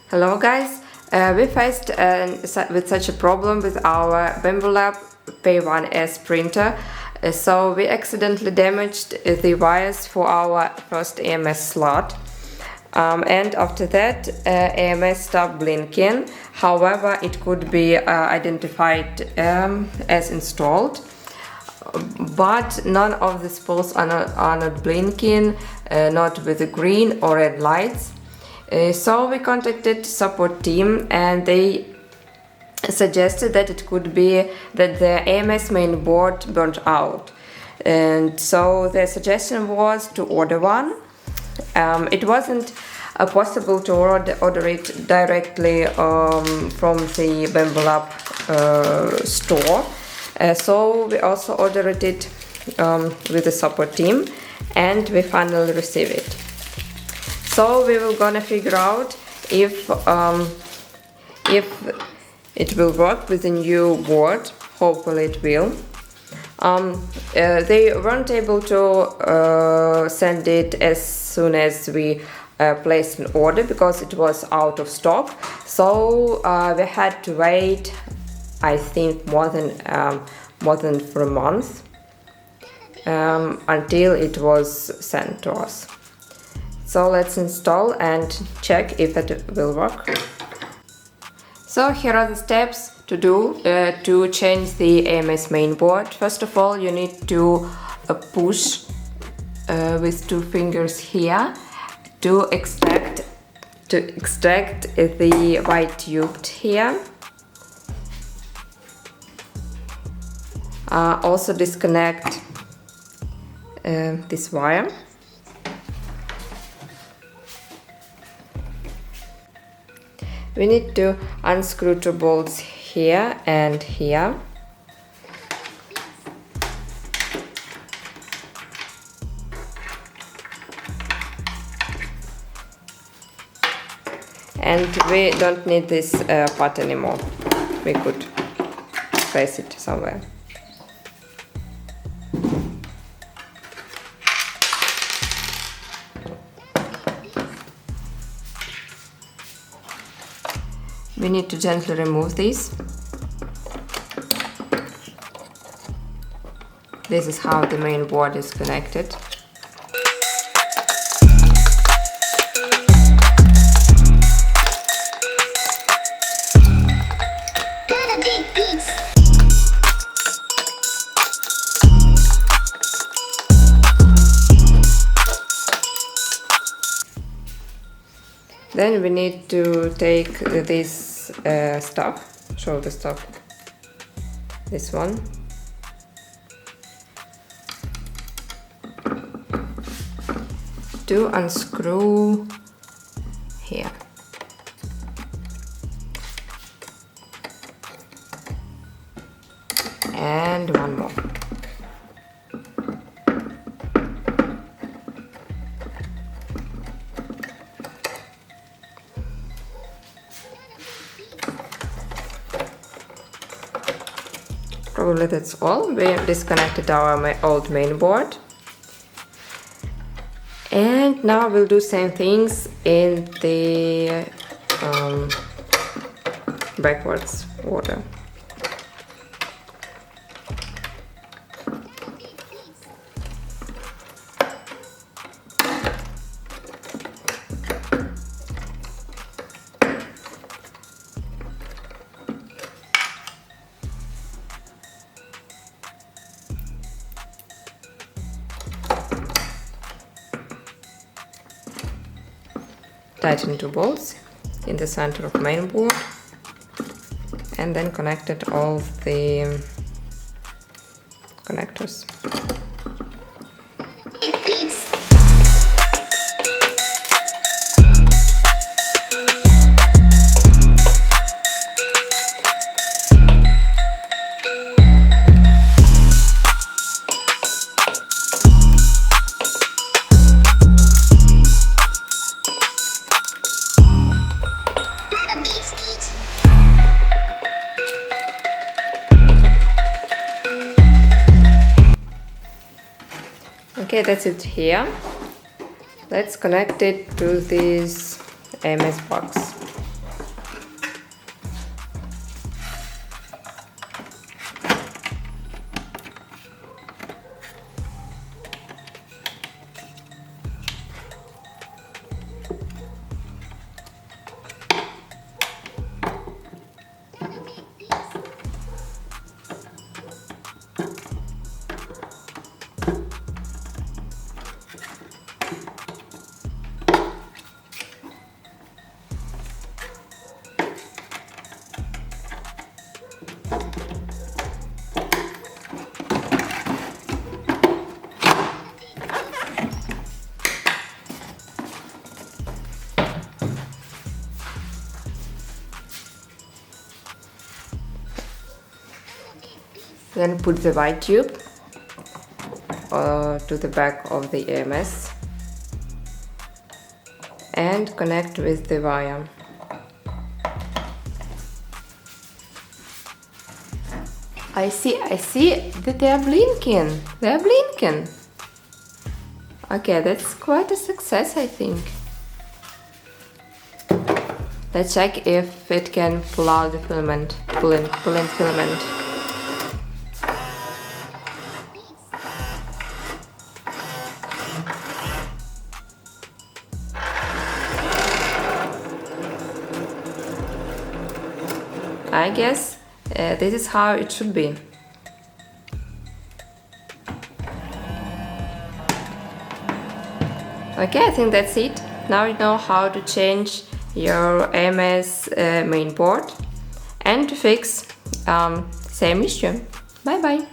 Hello guys, we faced with such a problem with our Bambulab P1S printer, so we accidentally damaged the wires for our first AMS slot, and after that AMS stopped blinking. However, it could be identified as installed, but none of the spoles are not blinking, not with the green or red lights. So we contacted support team and they suggested that it could be that the AMS main board burnt out, and so their suggestion was to order one. It wasn't possible to order it directly from the Bambulab store, so we also ordered it with the support team and we finally received it. So we will gonna figure out if it will work with the new board. Hopefully it will. They weren't able to send it as soon as we placed an order because it was out of stock. So we had to wait, I think, more than for a month until it was sent to us. So let's install and check if it will work. So here are the steps to do to change the AMS mainboard. First of all, you need to push with 2 fingers here to extract the white tube here. Also disconnect this wire. We need to unscrew 2 bolts here and here. And we don't need this part anymore. We could place it somewhere. We need to gently remove these. This is how the main board is connected. Then we need to take this shoulder stop, this one, to unscrew here. And one more. Probably that's all. We disconnected our old main board. And now we'll do same things in the backwards order. Tighten 2 bolts in the center of main board and then connected all the connectors. Okay, that's it here. Let's connect it to this AMS box. Then put the white tube to the back of the AMS and connect with the wire. I see that they are blinking. They are blinking. Okay, that's quite a success, I think. Let's check if it can pull out the filament, pull in filament. I guess this is how it should be. Okay, I think that's it. Now you know how to change your AMS mainboard and to fix same issue. Bye bye.